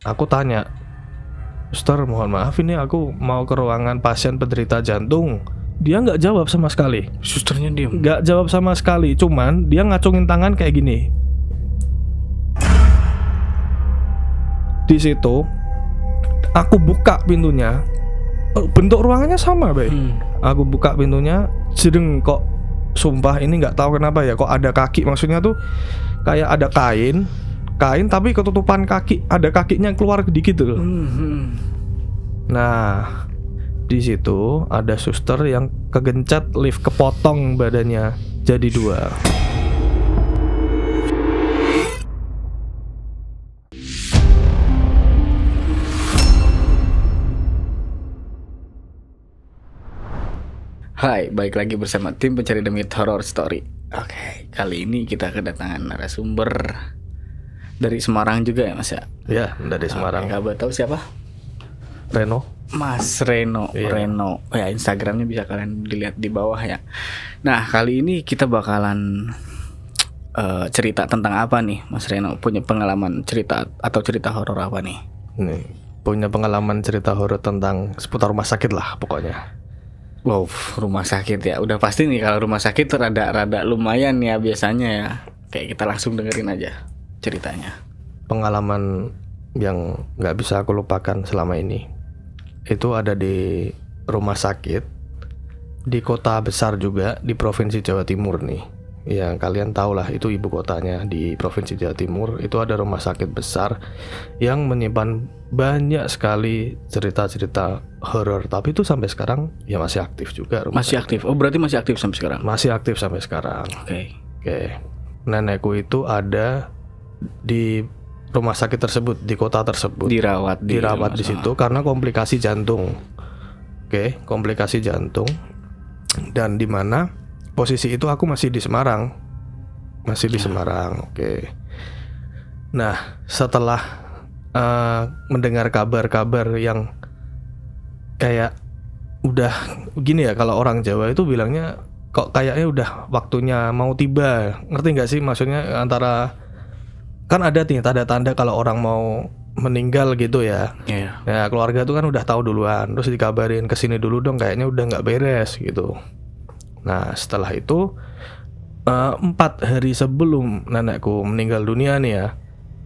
Aku tanya, "Suster, mohon maaf ini aku mau ke ruangan pasien penderita jantung." Dia nggak jawab sama sekali. Susternya diem. Nggak jawab sama sekali, cuman dia ngacungin tangan kayak gini. Di situ aku buka pintunya. Bentuk ruangannya sama, Bay. Aku buka pintunya, jedeng kok. Sumpah ini nggak tahu kenapa ya, kok ada kaki, maksudnya tuh kayak ada kain tapi ketutupan kaki, ada kakinya keluar dikit tuh. Nah, di situ ada suster yang kegencet lift, kepotong badannya jadi 2. Hai, balik lagi bersama tim pencari demit horror story. Oke, kali ini kita kedatangan narasumber dari Semarang juga ya Mas ya? Ya, dari Semarang. Kabar tahu siapa? Reno. Mas Reno. Iya. Reno. Ya, Instagramnya bisa kalian dilihat di bawah ya. Nah, kali ini kita bakalan cerita tentang apa nih, Mas Reno? Punya pengalaman cerita atau cerita horor apa nih? Nih, punya pengalaman cerita horor tentang seputar rumah sakit lah pokoknya. Wow, rumah sakit ya. Udah pasti nih kalau rumah sakit tuh rada lumayan ya biasanya ya. Kayak kita langsung dengerin aja ceritanya. Pengalaman yang nggak bisa aku lupakan selama ini itu ada di rumah sakit di kota besar juga di Provinsi Jawa Timur nih. Ya kalian tahu lah, itu ibu kotanya di Provinsi Jawa Timur. Itu ada rumah sakit besar yang menyimpan banyak sekali cerita-cerita horor. Tapi itu sampai sekarang ya masih aktif juga rumah Masih sakit. aktif. Oh, berarti masih aktif sampai sekarang. Masih aktif sampai sekarang. Oke. Nenekku itu ada di rumah sakit tersebut, di kota tersebut. Dirawat di situ karena komplikasi jantung. Komplikasi jantung. Dan di mana posisi itu aku masih di Semarang. Semarang. Nah, setelah mendengar kabar-kabar yang kayak udah gini ya, kalau orang Jawa itu bilangnya kok kayaknya udah waktunya mau tiba. Ngerti nggak sih maksudnya, antara kan ada nih tanda-tanda kalau orang mau meninggal gitu ya. Iya. Nah, keluarga tuh kan udah tahu duluan, terus dikabarin kesini dulu dong, kayaknya udah nggak beres gitu. Nah, setelah itu 4 hari sebelum nenekku meninggal dunia nih ya.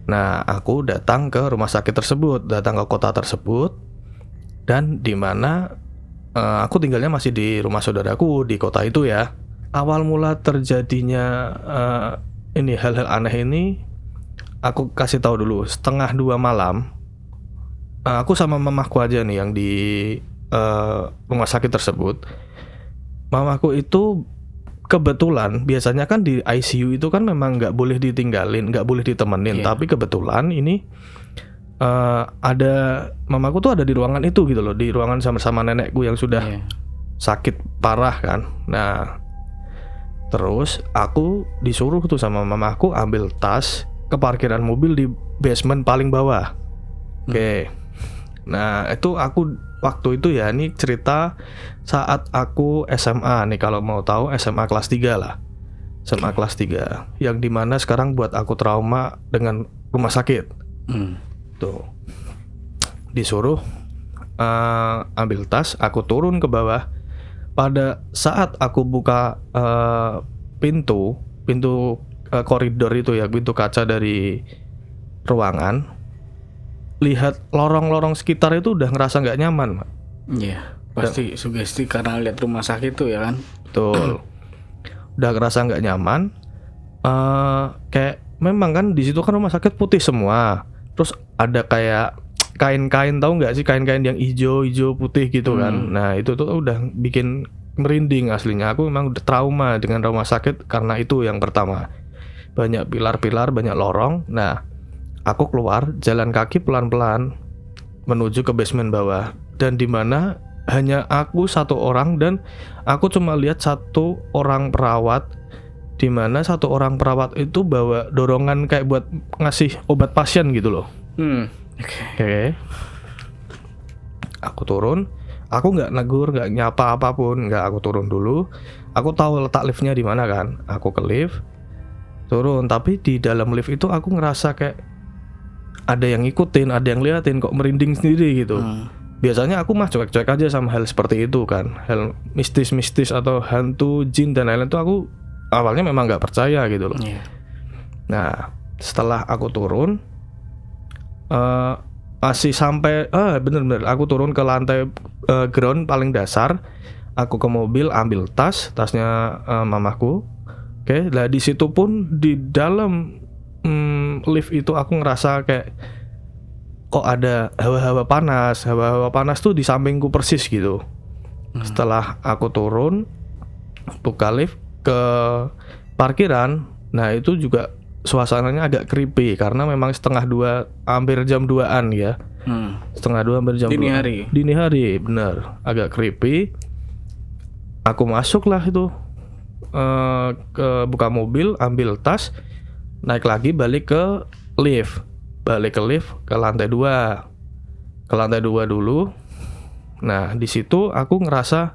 Nah, aku datang ke rumah sakit tersebut, datang ke kota tersebut, dan di mana aku tinggalnya masih di rumah saudaraku di kota itu ya. Awal mula terjadinya ini hal-hal aneh ini, aku kasih tahu dulu. 1:30 malam, aku sama mamaku aja nih yang di rumah sakit tersebut. Mamaku itu kebetulan, biasanya kan di ICU itu kan memang nggak boleh ditinggalin, nggak boleh ditemenin. Tapi kebetulan ini ada mamaku tuh ada di ruangan itu gitu loh, di ruangan sama-sama nenekku yang sudah sakit parah kan. Nah, terus aku disuruh tuh sama mamaku ambil tas ke parkiran mobil di basement paling bawah. Nah, itu aku waktu itu ya, ini cerita saat aku SMA nih, kalau mau tahu SMA kelas 3 lah. SMA kelas 3 yang dimana sekarang buat aku trauma dengan rumah sakit. Tuh, disuruh ambil tas, aku turun ke bawah. Pada saat aku buka pintu koridor itu ya, pintu kaca dari ruangan, lihat lorong-lorong sekitar itu udah ngerasa nggak nyaman. Iya, pasti sugesti karena lihat rumah sakit tuh ya kan. Betul. Udah ngerasa nggak nyaman. Kayak memang kan di situ kan rumah sakit putih semua. Terus ada kayak kain-kain, tahu nggak sih, kain-kain yang hijau putih gitu kan. Nah, itu tuh udah bikin merinding aslinya. Aku memang udah trauma dengan rumah sakit karena itu yang pertama. Banyak pilar-pilar, banyak lorong. Nah, aku keluar jalan kaki pelan-pelan menuju ke basement bawah, dan di mana hanya aku satu orang, dan aku cuma lihat satu orang perawat, di mana satu orang perawat itu bawa dorongan kayak buat ngasih obat pasien gitu loh. Oke. Aku turun, aku nggak negur, nggak nyapa apapun, nggak. Aku turun dulu. Aku tahu letak liftnya di mana kan. Aku ke lift, turun, tapi di dalam lift itu aku ngerasa kayak ada yang ngikutin, ada yang liatin, kok merinding sendiri gitu. Biasanya aku mah cuek-cuek aja sama hal seperti itu kan, hal mistis-mistis atau hantu, jin dan lain-lain tuh aku awalnya memang nggak percaya gitu loh. Nah setelah aku turun, masih sampai bener-bener aku turun ke lantai ground paling dasar, aku ke mobil ambil tasnya mamaku. Oke, lah di situ pun di dalam lift itu aku ngerasa kayak kok ada hawa-hawa panas tuh di sampingku persis gitu. Setelah aku turun, buka lift ke parkiran, nah itu juga suasananya agak creepy karena memang 1:30 hampir jam 2-an ya. 1:30 hampir jam 2. Dini hari, bener, agak creepy. Aku masuk lah itu ke buka mobil, ambil tas, naik lagi balik ke lift. Ke lantai 2. Ke lantai 2 dulu. Nah, di situ aku ngerasa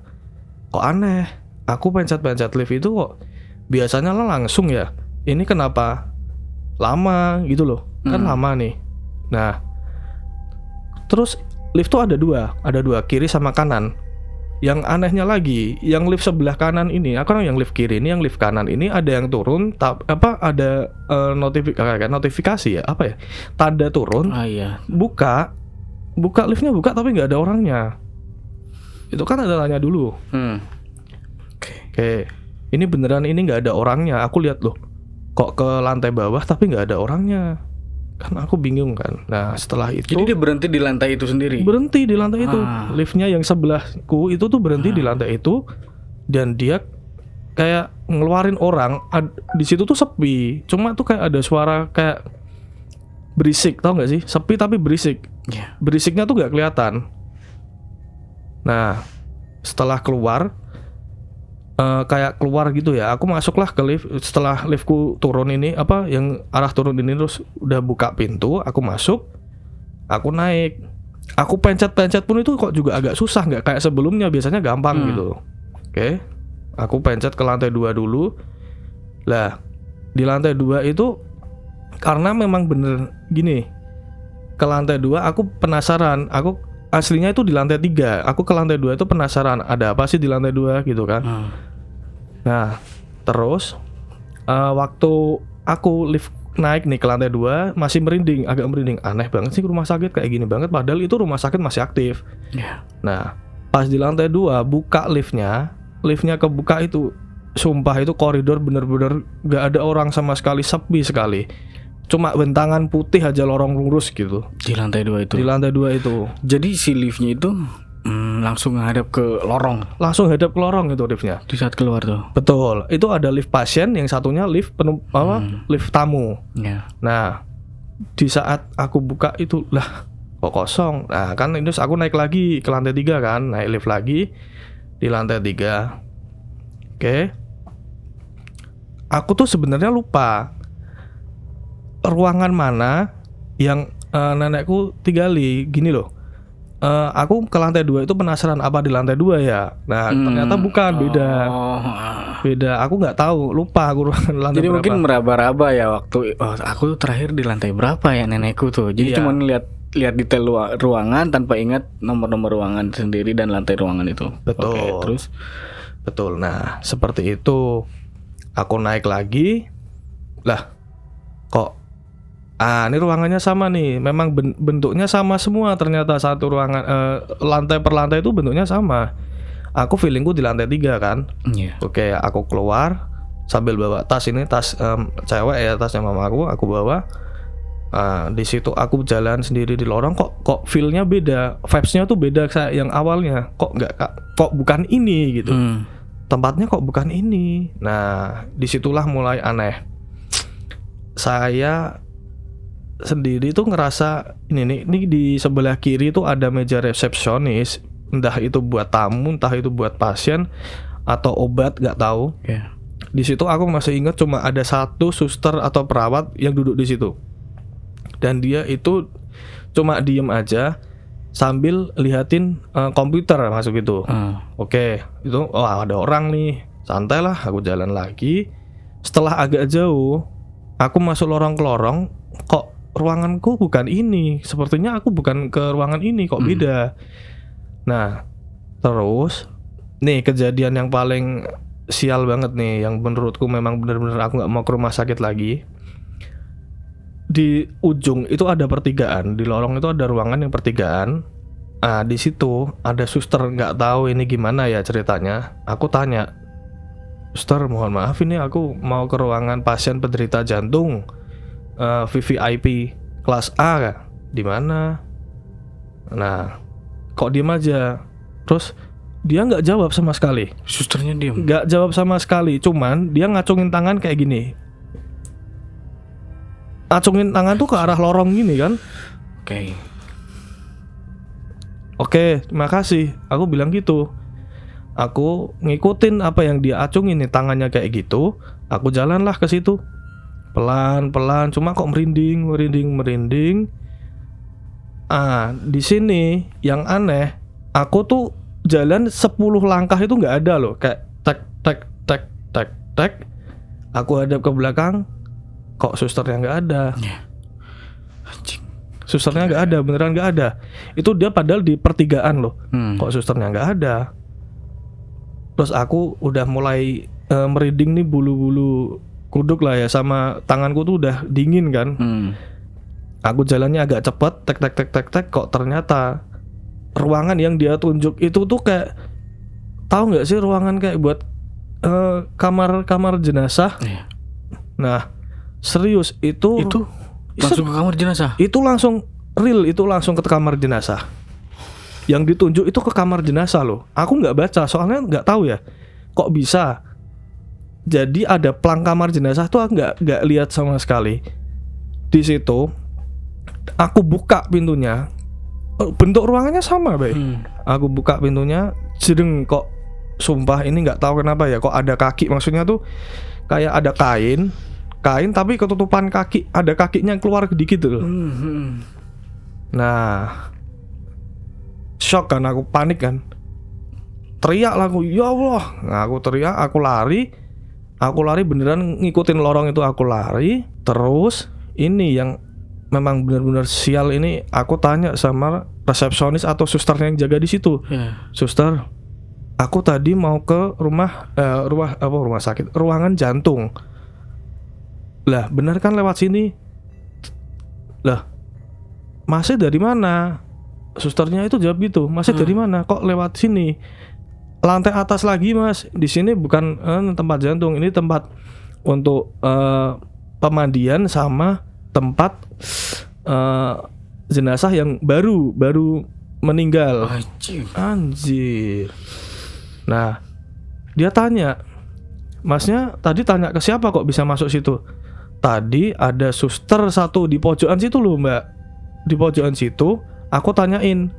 kok aneh. Aku pencet-pencet lift itu kok biasanya langsung ya. Ini kenapa lama gitu loh. Kan lama nih. Nah, terus lift tuh ada dua, kiri sama kanan. Yang anehnya lagi, yang lift sebelah kanan ini, aku yang lift kiri ini, yang lift kanan ini ada yang turun, ada notifikasi ya, apa ya, tanda turun, buka liftnya tapi nggak ada orangnya. Itu kan ada tanya dulu. Oke, ini beneran ini nggak ada orangnya. Aku lihat loh, kok ke lantai bawah tapi nggak ada orangnya. Kan aku bingung kan. Nah setelah itu, jadi dia berhenti di lantai itu sendiri. Berhenti di lantai itu. Liftnya yang sebelahku itu tuh berhenti di lantai itu, dan dia kayak ngeluarin orang. Di situ tuh sepi. Cuma tuh kayak ada suara kayak berisik, tau nggak sih? Sepi tapi berisik. Berisiknya tuh nggak kelihatan. Nah setelah keluar, kayak keluar gitu ya. Aku masuklah ke lift. Setelah liftku turun ini, yang arah turun ini, terus udah buka pintu, aku masuk, aku naik, aku pencet pun itu kok juga agak susah, nggak kayak sebelumnya. Biasanya gampang gitu. Oke, aku pencet ke lantai 2 dulu. Lah di lantai 2 itu karena memang bener gini, ke lantai 2 aku penasaran. Aku aslinya itu di lantai 3. Aku ke lantai 2 itu penasaran ada apa sih di lantai 2 gitu kan. Nah terus waktu aku lift naik nih ke lantai 2, masih merinding, agak merinding. Aneh banget sih rumah sakit kayak gini banget, padahal itu rumah sakit masih aktif. Nah pas di lantai 2 buka liftnya kebuka itu, sumpah itu koridor bener-bener gak ada orang sama sekali, sepi sekali. Cuma bentangan putih aja, lorong lurus gitu. Di lantai 2 itu. Di lantai 2 itu. Jadi si liftnya itu langsung menghadap ke lorong. Langsung hadap ke lorong itu liftnya. Di saat keluar tuh. Betul. Itu ada lift pasien, yang satunya lift lift tamu. Nah, di saat aku buka itu lah kok kosong. Nah, kan terus aku naik lagi ke lantai 3 kan, naik lift lagi di lantai 3. Oke. Aku tuh sebenarnya lupa ruangan mana yang nenekku tinggali. Gini loh, aku ke lantai 2 itu penasaran apa di lantai 2 ya. Nah ternyata bukan, beda. Aku nggak tahu, lupa aku ruangan lantai jadi berapa. Mungkin meraba-raba ya waktu aku terakhir di lantai berapa ya nenekku tuh. Jadi cuma lihat detail ruangan tanpa ingat nomor-nomor ruangan sendiri dan lantai ruangan itu. Betul. Terus betul. Nah seperti itu, aku naik lagi, lah kok ini ruangannya sama nih. Memang bentuknya sama semua ternyata. Satu ruangan, lantai per lantai itu bentuknya sama. Aku feelingku di lantai 3 kan. Oke, aku keluar sambil bawa tas. Ini tas cewek ya, tasnya mamaku, aku bawa. Di situ aku jalan sendiri di lorong, kok feelnya beda, vibesnya tuh beda kayak yang awalnya. Kok bukan ini gitu. Tempatnya kok bukan ini. Nah disitulah mulai aneh. Saya sendiri tuh ngerasa ini di sebelah kiri tuh ada meja resepsionis, entah itu buat tamu, entah itu buat pasien atau obat, nggak tahu. Di situ aku masih ingat cuma ada satu suster atau perawat yang duduk di situ, dan dia itu cuma diem aja sambil lihatin komputer masuk itu. Oke, itu ada orang nih, santai lah, aku jalan lagi. Setelah agak jauh, aku masuk lorong ke lorong, kok ruanganku bukan ini, sepertinya aku bukan ke ruangan ini, kok beda. Nah terus nih kejadian yang paling sial banget nih, yang menurutku memang benar-benar aku nggak mau ke rumah sakit lagi. Di ujung itu ada pertigaan, di lorong itu ada ruangan yang pertigaan. Ah, di situ ada suster, nggak tahu ini gimana ya ceritanya. Aku tanya, suster mohon maaf ini aku mau ke ruangan pasien penderita jantung VVIP kelas A, di mana? Nah, kok diem aja. Terus dia nggak jawab sama sekali. Susternya diam. Nggak jawab sama sekali, cuman dia ngacungin tangan kayak gini. Acungin tangan tuh ke arah lorong gini kan. Oke, makasih. Aku bilang gitu. Aku ngikutin apa yang dia acungin nih, tangannya kayak gitu. Aku jalanlah ke situ. Pelan-pelan, cuma kok merinding. Ah, di sini yang aneh, aku tuh jalan 10 langkah itu nggak ada loh, kayak tek. Aku hadap ke belakang, kok susternya nggak ada. Susternya nggak ada, beneran nggak ada. Itu dia padahal di pertigaan loh. Kok susternya nggak ada. Terus aku udah mulai merinding nih, bulu-bulu kuduk lah ya, sama tanganku tuh udah dingin kan. Aku jalannya agak cepet, tek, kok ternyata ruangan yang dia tunjuk itu tuh kayak, tahu nggak sih ruangan kayak buat kamar jenazah. Nah serius itu langsung ke kamar jenazah. Itu langsung real, itu langsung ke kamar jenazah. Yang ditunjuk itu ke kamar jenazah loh. Aku nggak baca soalnya nggak tahu ya kok bisa. Jadi ada plang kamar jenazah tuh aku nggak lihat sama sekali. Di situ aku buka pintunya, bentuk ruangannya sama baik. Aku buka pintunya, jedeng, kok sumpah ini nggak tahu kenapa ya, kok ada kaki, maksudnya tuh kayak ada kain tapi ketutupan kaki, ada kakinya yang keluar dikit tuh. Nah shock kan, aku panik kan, teriak lah aku, ya Allah. Nah aku teriak, aku lari beneran ngikutin lorong itu, aku lari. Terus ini yang memang benar-benar sial ini, aku tanya sama resepsionis atau susternya yang jaga di situ. Suster, aku tadi mau ke rumah sakit, ruangan jantung. Lah benar kan lewat sini? Lah masih dari mana? Susternya itu jawab gitu, masih dari mana? Kok lewat sini? Lantai atas lagi mas. Di sini bukan tempat jantung, ini tempat untuk pemandian sama tempat jenazah yang baru meninggal. Anjir. Nah dia tanya, masnya tadi tanya ke siapa kok bisa masuk situ? Tadi ada suster satu di pojokan situ loh mbak. Di pojokan situ aku tanyain,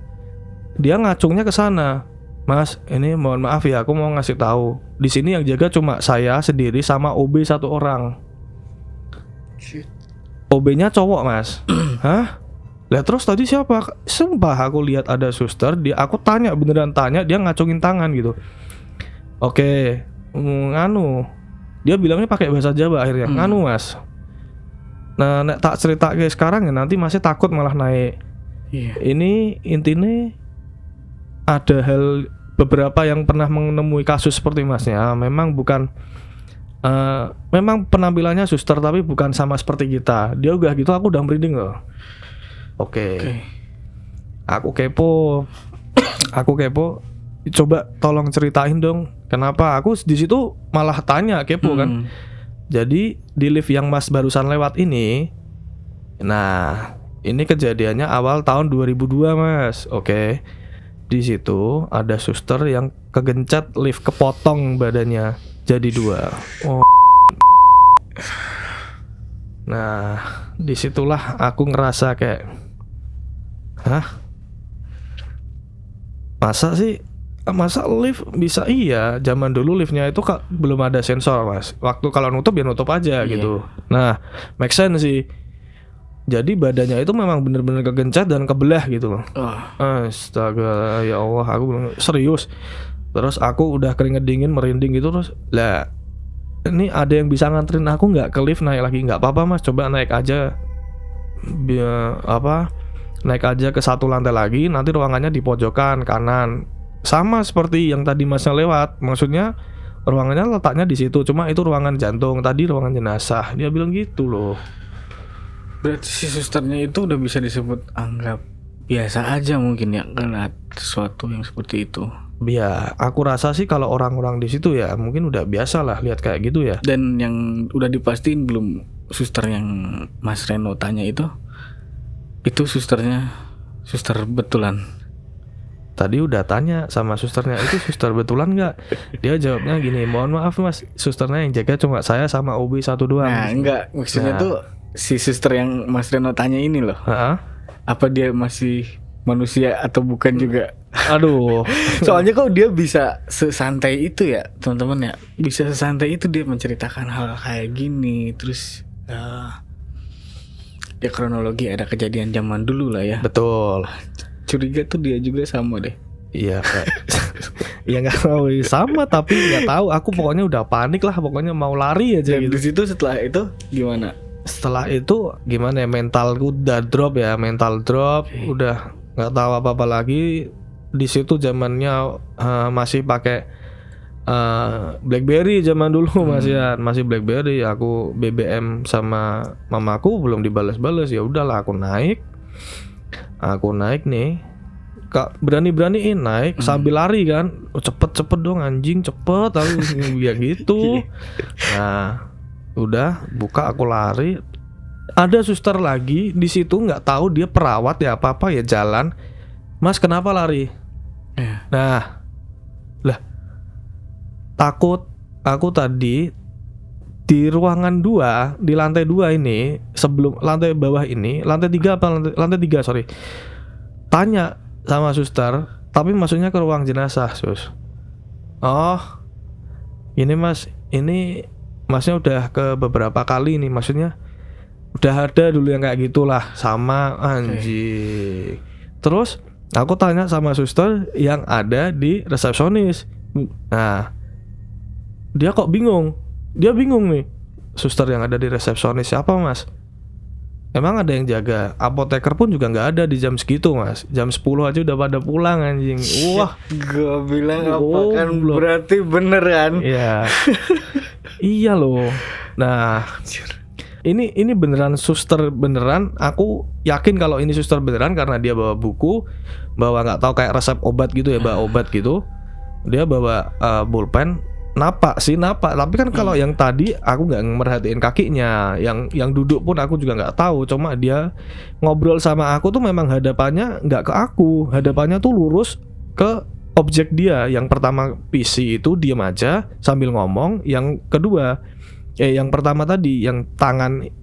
dia ngacungnya ke sana. Mas, ini mohon maaf ya, aku mau ngasih tahu. Di sini yang jaga cuma saya sendiri sama OB satu orang. OB-nya cowok mas. Hah? Lah terus tadi siapa? Sumpah aku lihat ada suster, aku tanya, beneran tanya, dia ngacungin tangan gitu. Oke, nganu. Dia bilangnya pakai bahasa Jawa akhirnya. Nganu mas. Nah, nek tak cerita ke sekarang ya nanti masih takut malah naik. Ini intinya ada hal beberapa yang pernah menemui kasus seperti masnya. Memang bukan memang penampilannya suster tapi bukan sama seperti kita. Dia udah gitu aku udah merinding loh. Oke. Aku kepo. Coba tolong ceritain dong. Kenapa aku di situ malah tanya, kepo kan. Jadi di lift yang mas barusan lewat ini, nah ini kejadiannya awal tahun 2002 mas. Oke. Di situ ada suster yang kegencet lift, kepotong badannya jadi 2. Oh. Nah disitulah aku ngerasa kayak, hah? Masa lift bisa? Iya, zaman dulu liftnya itu belum ada sensor mas. Waktu kalau nutup ya nutup aja gitu. Nah, make sense sih. Jadi badannya itu memang benar-benar kegencet dan kebelah gitu loh. Astaga, ya Allah, aku bilang serius. Terus aku udah keringet dingin, merinding gitu terus. Lah, ini ada yang bisa nganterin aku nggak ke lift naik lagi? Nggak apa-apa mas, coba naik aja. naik aja ke satu lantai lagi, nanti ruangannya di pojokan kanan. Sama seperti yang tadi Masnya lewat. Maksudnya ruangannya letaknya di situ, cuma itu ruangan jantung, tadi ruangan jenazah. Dia bilang gitu loh. Berarti si susternya itu udah bisa disebut anggap biasa aja mungkin ya, ngeliat sesuatu yang seperti itu. Ya, aku rasa sih kalau orang-orang di situ ya mungkin udah biasa lah lihat kayak gitu ya. Dan yang udah dipastiin belum suster yang Mas Reno tanya itu susternya suster betulan? Tadi udah tanya sama susternya, itu suster betulan nggak? Dia jawabnya gini, mohon maaf Mas, susternya yang jaga cuma saya sama OB satu doang. Nah enggak, maksudnya tuh si suster yang Mas Reno tanya ini loh, apa dia masih manusia atau bukan juga? Aduh. Soalnya kok dia bisa sesantai itu ya teman-teman ya, bisa sesantai itu dia menceritakan hal kayak gini. Terus ya kronologi ada kejadian zaman dulu lah ya. Betul. Curiga tuh dia juga sama deh. Iya kayak ya nggak tahu sama, tapi nggak tahu, aku pokoknya udah panik lah, pokoknya mau lari aja. Dan gitu. di situ setelah itu gimana? Setelah itu gimana ya, mentalku udah drop ya, mental drop, udah nggak tahu apa-apa lagi. Di situ zamannya masih pakai BlackBerry zaman dulu masih BlackBerry. Aku BBM sama mamaku belum dibalas-balas, ya udahlah aku naik nih, Kak berani-beraniin naik sambil lari kan, cepet dong anjing, cepet aku ya gitu. Nah udah buka aku lari, ada suster lagi di situ, nggak tahu dia perawat ya apa ya, jalan, Mas kenapa lari? Nah lah takut aku tadi di ruangan 2, di lantai 2 ini, sebelum lantai bawah ini, lantai 3 apa lantai 3 sorry, tanya sama suster, tapi maksudnya ke ruang jenazah sus. Oh ini Mas, ini Masnya udah ke beberapa kali nih, maksudnya udah ada dulu yang kayak gitulah sama anjing. Terus aku tanya sama suster yang ada di resepsionis. Nah dia kok bingung. Dia bingung nih, suster yang ada di resepsionis siapa Mas? Emang ada yang jaga? Apoteker pun juga nggak ada di jam segitu Mas. Jam 10 aja udah pada pulang anjing. Wah, gua bilang apa kan berarti bener kan? Iya. Iya loh. Nah, ini beneran suster beneran. Aku yakin kalau ini suster beneran karena dia bawa buku, bawa nggak tahu kayak resep obat gitu ya, bawa obat gitu. Dia bawa pulpen. Napak. Tapi kan kalau yang tadi aku nggak merhatiin kakinya, yang duduk pun aku juga nggak tahu. Cuma dia ngobrol sama aku tuh memang hadapannya nggak ke aku, hadapannya tuh lurus ke objek dia. Yang pertama PC itu diam aja sambil ngomong. Yang kedua, yang pertama tadi yang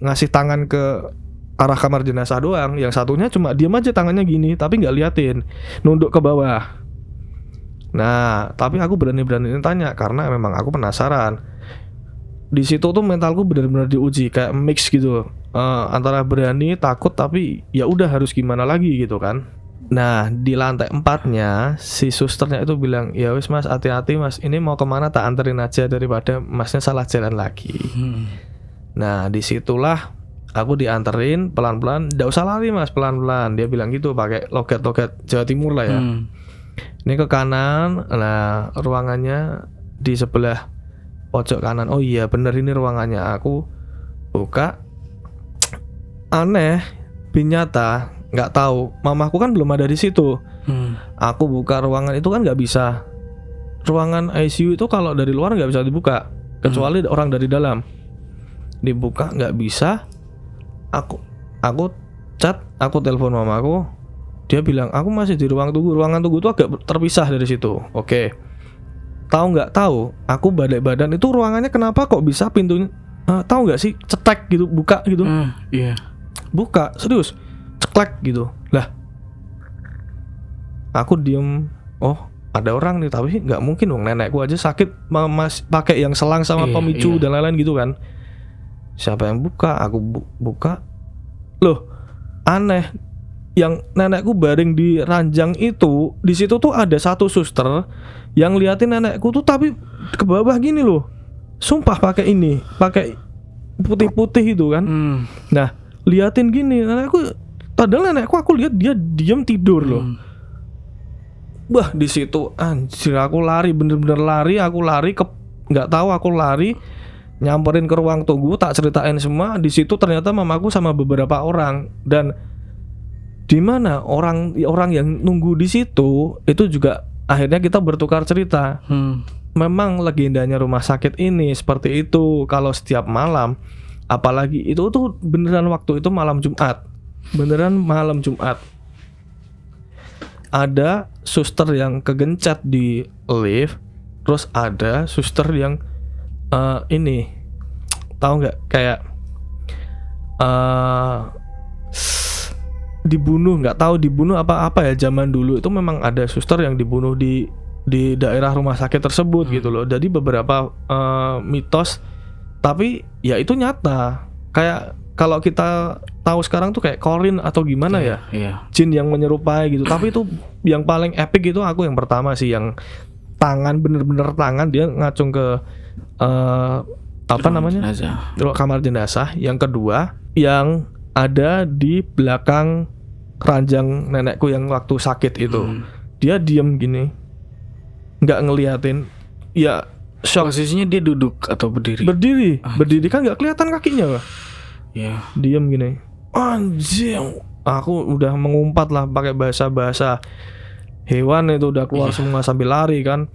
ngasih tangan ke arah kamar jenazah doang. Yang satunya cuma diam aja tangannya gini, tapi nggak liatin, nunduk ke bawah. Nah, tapi aku berani-berani tanya karena memang aku penasaran. Di situ tuh mentalku benar-benar diuji, kayak mix gitu, antara berani, takut, tapi ya udah harus gimana lagi gitu kan. Nah, di lantai 4-nya si susternya itu bilang, ya wis Mas, hati-hati Mas, ini mau kemana tak anterin aja daripada Masnya salah jalan lagi. Nah, disitulah aku dianterin pelan-pelan, nggak usah lari Mas, pelan-pelan. Dia bilang gitu pakai logat-logat Jawa Timur lah ya. Ini ke kanan, nah ruangannya di sebelah pojok kanan. Oh iya bener ini ruangannya. Aku buka, aneh, nyata nggak tahu. Mamaku kan belum ada di situ. Aku buka ruangan itu kan nggak bisa. Ruangan ICU itu kalau dari luar nggak bisa dibuka, kecuali orang dari dalam. Dibuka nggak bisa. Aku chat, aku telepon mamaku. Dia bilang aku masih di ruang tunggu. Ruangan tunggu itu agak terpisah dari situ. Oke. Tahu nggak tahu? Aku balik badan itu ruangannya kenapa kok bisa pintunya? Tahu nggak sih? Cetek gitu, buka gitu. Iya. Buka, serius. Ceklek gitu. Lah. Aku diem. Oh, ada orang nih, tapi nggak mungkin dong. Nenekku aja sakit, mas pakai yang selang sama pemicu dan lain-lain gitu kan. Siapa yang buka? Aku buka. Loh, aneh. Yang nenekku baring di ranjang itu, di situ tuh ada satu suster yang liatin nenekku tuh tapi ke bawah gini loh. Sumpah pakai putih-putih itu kan. Nah, liatin gini. Nenekku, padahal nenekku aku lihat dia diam tidur loh. Wah, di situ anjir aku lari, bener-bener lari, nggak tahu aku lari nyamperin ke ruang tunggu, tak ceritain semua. Di situ ternyata mamaku sama beberapa orang, dan di mana orang yang nunggu di situ itu juga akhirnya kita bertukar cerita. Memang legendanya rumah sakit ini seperti itu, kalau setiap malam, apalagi itu tuh beneran waktu itu malam Jumat. Ada suster yang kegencet di lift, terus ada suster yang ini tahu nggak, kayak dibunuh, nggak tahu dibunuh apa ya. Zaman dulu itu memang ada suster yang dibunuh di daerah rumah sakit tersebut gitu loh. Jadi beberapa mitos, tapi ya itu nyata. Kayak kalau kita tahu sekarang tuh kayak Corin atau gimana ya, jin yang menyerupai gitu. Tapi itu yang paling epic itu aku yang pertama sih, yang tangan, bener-bener tangan dia ngacung ke kamar jenazah. Yang kedua yang ada di belakang keranjang nenekku yang waktu sakit itu, dia diem gini, nggak ngeliatin. Ya shock. Posisinya dia duduk atau berdiri? Berdiri kan nggak kelihatan kakinya. Diem gini, anjing. Aku udah mengumpat lah pakai bahasa hewan itu, udah keluar semua sambil lari kan.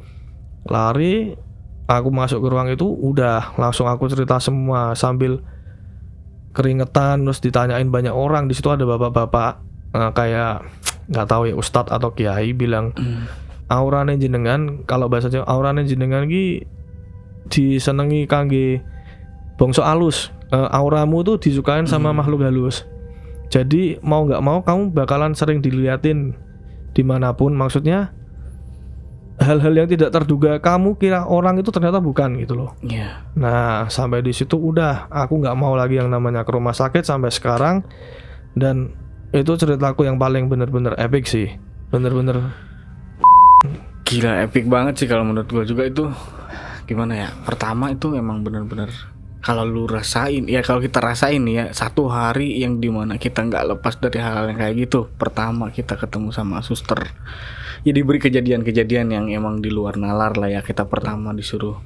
Aku masuk ke ruang itu, udah langsung aku cerita semua sambil keringetan, terus ditanyain banyak orang. Di situ ada bapak-bapak kayak nggak tahu ya, ustadz atau kiai, bilang aurane jenengan, kalau bahasa Jawa, aurane jenengan ki disenengi kangge bongso alus. Auramu tuh disukain sama makhluk halus. Jadi mau nggak mau kamu bakalan sering diliatin dimanapun. Maksudnya hal-hal yang tidak terduga, kamu kira orang itu ternyata bukan gitu loh. Nah sampai di situ udah, aku nggak mau lagi yang namanya ke rumah sakit sampai sekarang. Dan itu ceritaku yang paling bener-bener epic sih, bener-bener gila, epic banget sih kalau menurut gue juga. Itu gimana ya, pertama itu emang bener-bener kalau lu rasain ya, kalau kita rasain ya, satu hari yang dimana kita nggak lepas dari hal-hal yang kayak gitu. Pertama kita ketemu sama suster, ya diberi kejadian-kejadian yang emang di luar nalar lah ya. Kita pertama disuruh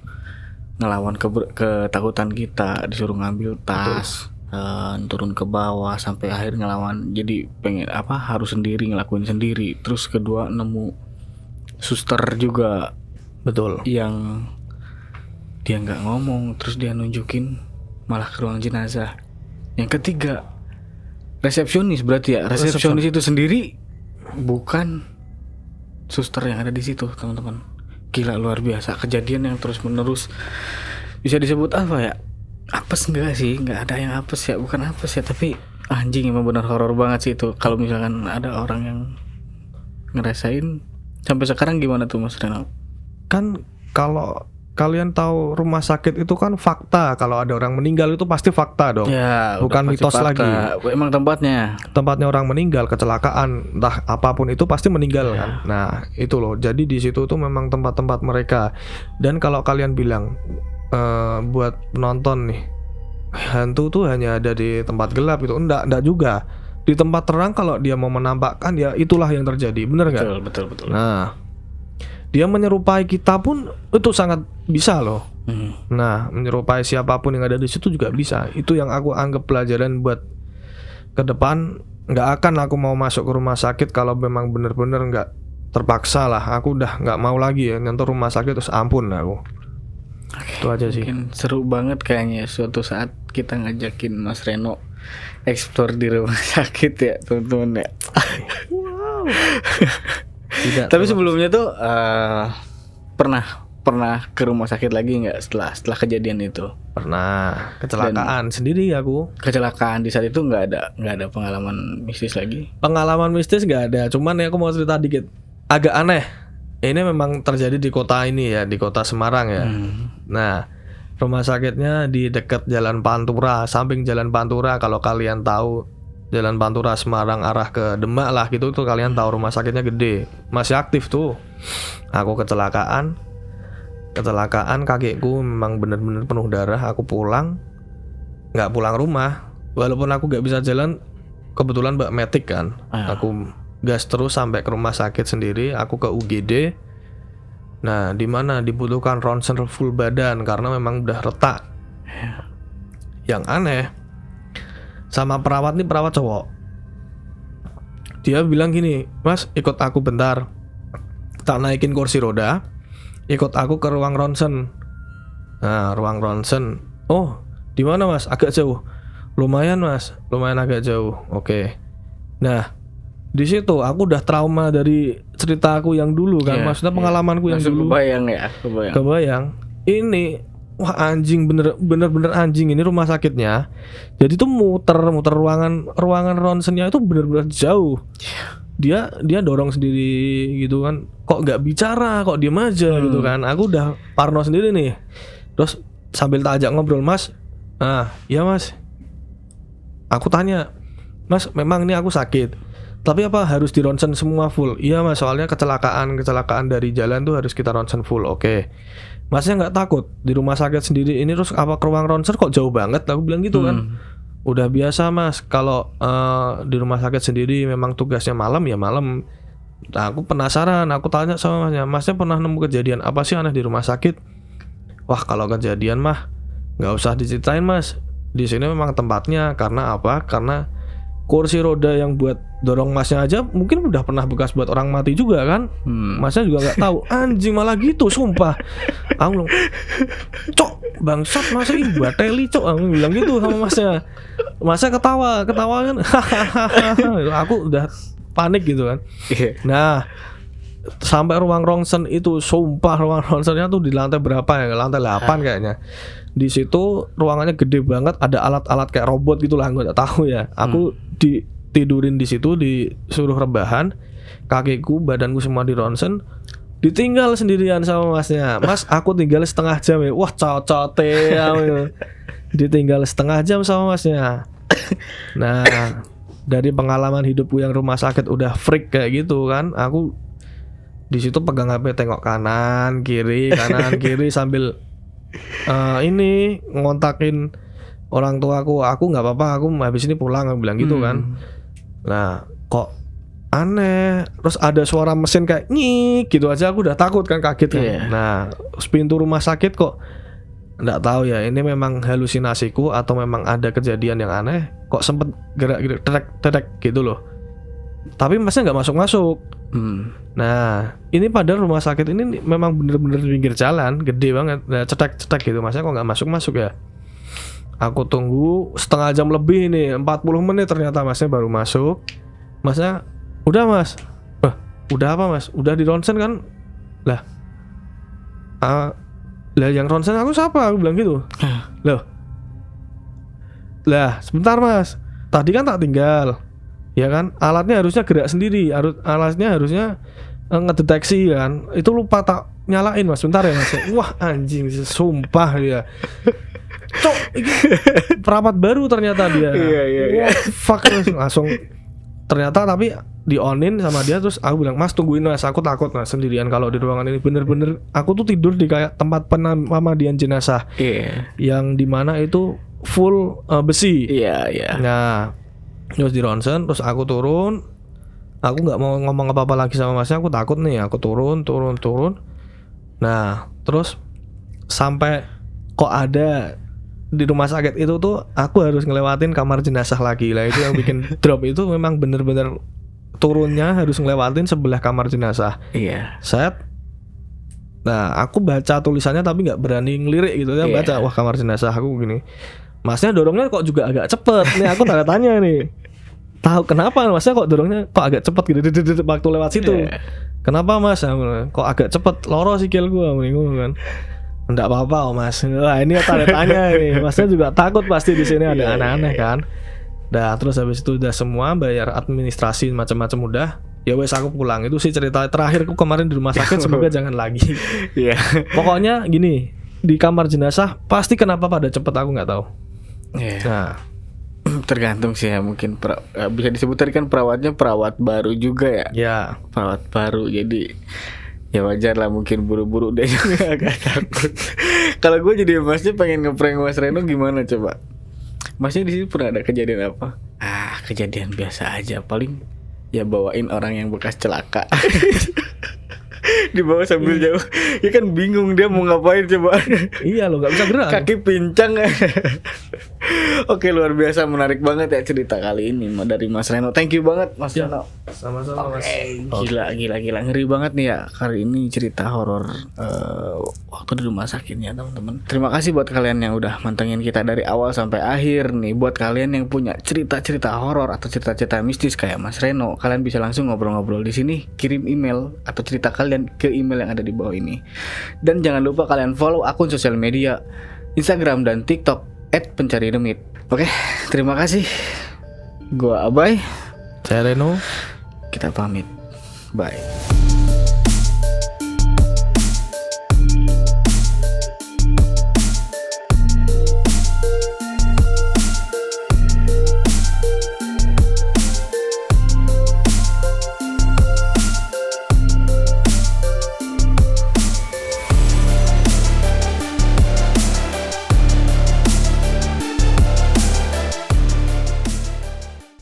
ngelawan ketakutan kita, disuruh ngambil tas, turun ke bawah, sampai akhir ngelawan, jadi pengen harus sendiri, ngelakuin sendiri. Terus kedua nemu suster juga, betul, yang dia nggak ngomong, terus dia nunjukin malah ke ruang jenazah. Yang ketiga resepsionis, berarti ya resepsionis itu sendiri bukan suster yang ada di situ, teman-teman. Gila, luar biasa kejadian yang terus menerus. Bisa disebut apa ya, apes enggak sih, nggak ada yang apes ya, bukan apes ya, tapi anjing emang benar horor banget sih itu. Kalau misalkan ada orang yang ngerasain sampai sekarang, gimana tuh Mas Reno? Kan kalau kalian tahu rumah sakit itu kan fakta, kalau ada orang meninggal itu pasti fakta dong, ya, bukan mitos fakta lagi. Emang tempatnya orang meninggal, kecelakaan, entah apapun itu pasti meninggal kan. Nah itu loh, jadi di situ tuh memang tempat-tempat mereka. Dan kalau kalian bilang buat penonton nih, hantu tuh hanya ada di tempat gelap, itu enggak juga. Di tempat terang kalau dia mau menampakkan, ya itulah yang terjadi, bener nggak? Betul. Nah, dia menyerupai kita pun itu sangat bisa loh. Nah, menyerupai siapapun yang ada di situ juga bisa. Itu yang aku anggap pelajaran buat ke depan. Nggak akan aku mau masuk ke rumah sakit kalau memang bener-bener nggak terpaksa lah. Aku udah nggak mau lagi ya nyentuh rumah sakit, terus ampun aku. Itu aja sih. Mungkin seru banget kayaknya suatu saat kita ngajakin Mas Reno explore di rumah sakit ya, teman-teman ya. Wow. Tapi sebelumnya tuh pernah ke rumah sakit lagi nggak setelah kejadian itu? Pernah, kecelakaan sendiri aku. Kecelakaan di saat itu nggak ada pengalaman mistis lagi? Pengalaman mistis nggak ada, cuman ya aku mau cerita dikit. Agak aneh. Ini memang terjadi di kota ini ya, di kota Semarang ya. Nah, rumah sakitnya di dekat Jalan Pantura, samping Jalan Pantura. Kalau kalian tahu Jalan Pantura Semarang arah ke Demak lah gitu, tuh kalian tahu rumah sakitnya gede, masih aktif tuh. Aku kecelakaan kakiku memang bener-bener penuh darah. Aku nggak pulang rumah, walaupun aku nggak bisa jalan, kebetulan Mbak Metik kan, aku gas terus sampai ke rumah sakit sendiri. Aku ke UGD. Nah, di mana dibutuhkan ronsen full badan karena memang udah retak. Yang aneh, sama perawat nih, perawat cowok. Dia bilang gini, "Mas, ikut aku bentar. Tak naikin kursi roda, ikut aku ke ruang ronsen." Nah, ruang ronsen. "Oh, di mana Mas? Agak jauh." "Lumayan Mas, lumayan agak jauh." Oke. Nah, di situ aku udah trauma dari cerita aku yang dulu kan, maksudnya pengalamanku yang dulu. Kebayang. Ini wah anjing, bener anjing ini rumah sakitnya. Jadi tuh muter ruangan ronsennya itu bener-bener jauh. Dia dorong sendiri gitu kan. Kok nggak bicara, kok diem aja gitu kan. Aku udah parno sendiri nih. Terus sambil tak ajak ngobrol, "Mas, ya Mas." Aku tanya, "Mas, memang ini aku sakit, tapi apa harus di ronsen semua full?" "Iya Mas, soalnya kecelakaan dari jalan tuh harus kita ronsen full." "Oke. Masnya nggak takut di rumah sakit sendiri ini terus apa ke ruang ronsen kok jauh banget?" Aku bilang gitu kan. "Udah biasa Mas, kalau di rumah sakit sendiri memang tugasnya malam ya malam." Nah, aku penasaran, aku tanya sama Masnya, "Masnya pernah nemu kejadian apa sih aneh di rumah sakit?" "Wah, kalau kejadian mah nggak usah diceritain Mas. Di sini memang tempatnya, karena apa? Karena kursi roda yang buat dorong Masnya aja mungkin udah pernah bekas buat orang mati juga kan. Masnya juga nggak tahu." Anjing, malah gitu, sumpah. Aku bilang, "Cok, bangsat, masa ini bateli cok." Aku bilang gitu sama Masnya. Masnya ketawa kan. Aku udah panik gitu kan. Nah, sampai ruang ronsen itu, sumpah ruang ronsennya tuh di lantai berapa ya? Lantai 8 kayaknya. Di situ ruangannya gede banget, ada alat-alat kayak robot gitulah, gue nggak tahu ya. Aku ditidurin di situ, disuruh rebahan, kakiku, badanku semua di ronsen, ditinggal sendirian sama Masnya. "Mas, aku tinggal setengah jam ya." Wah, cocote ya. Ditinggal setengah jam sama Masnya. Nah, dari pengalaman hidupku yang rumah sakit udah freak kayak gitu kan, aku di situ pegang HP, tengok kanan kiri sambil ini ngontakin orang tuaku. "Aku nggak apa-apa, aku habis ini pulang," aku bilang gitu kan. Nah, kok aneh, terus ada suara mesin kayak nyik gitu aja, aku udah takut kan, kaget kan. Nah, pintu rumah sakit kok nggak tahu ya, ini memang halusinasiku atau memang ada kejadian yang aneh, kok sempet gerak terek gitu loh. Tapi Masnya nggak masuk. Nah, ini padahal rumah sakit ini memang bener-bener di pinggir jalan, gede banget. Nah, cetek gitu, Masnya kok nggak masuk ya. Aku tunggu setengah jam lebih nih, 40 menit ternyata Masnya baru masuk. Masnya, "Udah Mas." "Udah apa Mas? Udah di ronsen kan?" Lah yang ronsen aku siapa? Aku bilang gitu. "Loh, lah sebentar Mas, tadi kan tak tinggal, ya kan, alatnya harusnya gerak sendiri, alatnya harusnya ngedeteksi kan, itu lupa tak nyalain Mas, bentar ya Mas." Wah anjing, sumpah ya. Cok, ini perawat baru ternyata dia. Iya. Wah, fuck, langsung ternyata, tapi di onin sama dia. Terus aku bilang, "Mas, tungguin Mas, aku takut Mas sendirian kalau di ruangan ini." Bener-bener aku tuh tidur di kayak tempat pemandian jenazah, yang dimana itu full besi. Nah, terus di ronsen, terus aku turun. Aku nggak mau ngomong apa-apa lagi sama Masnya, aku takut nih. Aku turun. Nah, terus sampai kok ada di rumah sakit itu tuh aku harus ngelewatin kamar jenazah lagi lah. Itu yang bikin drop, itu memang bener-bener turunnya harus ngelewatin sebelah kamar jenazah. Set. Nah, aku baca tulisannya tapi nggak berani ngelirik gitu ya. Baca, wah kamar jenazah aku gini. Masnya dorongnya kok juga agak cepet. Nih aku tanda tanya nih. Tahu kenapa Masnya kok dorongnya kok agak cepet gitu waktu lewat situ? "Kenapa Mas? Kok agak cepet, loro sikil gua," kan. "Enggak apa-apa oh Mas." Wah, ini tanda tanya nih. Masnya juga takut pasti di sini ada aneh-aneh kan. Dah, terus habis itu udah semua bayar administrasi macam-macam udah. Ya wes, aku pulang. Itu sih cerita terakhirku kemarin di rumah sakit. Semoga jangan lagi. Pokoknya gini, di kamar jenazah pasti kenapa pada cepet aku nggak tahu. Nah, tergantung sih ya, mungkin bisa disebut tadi kan perawatnya perawat baru juga ya. Perawat baru, jadi ya wajar lah mungkin buru-buru deh agak takut. Kalau gue jadi Masnya pengen ngeprank Mas Reno gimana coba? Masnya di sini pernah ada kejadian apa? Kejadian biasa aja, paling ya bawain orang yang bekas celaka. Dibawa sambil jauh. Ya kan bingung dia mau ngapain coba. Iya lo nggak bisa gerak. Kaki pincang. Oke, luar biasa, menarik banget ya cerita kali ini dari Mas Reno. Thank you banget Mas Ya, Reno. sama-sama Mas. Gila ngeri banget nih ya kali ini cerita horor waktu di rumah sakitnya teman-teman. Terima kasih buat kalian yang udah mantengin kita dari awal sampai akhir nih. Buat kalian yang punya cerita-cerita horor atau cerita-cerita mistis kayak Mas Reno, kalian bisa langsung ngobrol-ngobrol di sini. Kirim email atau cerita kalian ke email yang ada di bawah ini. Dan jangan lupa kalian follow akun sosial media Instagram dan TikTok @pencari-demit. Oke, terima kasih. Gua Abai. Saya Reno. Kita pamit. Bye.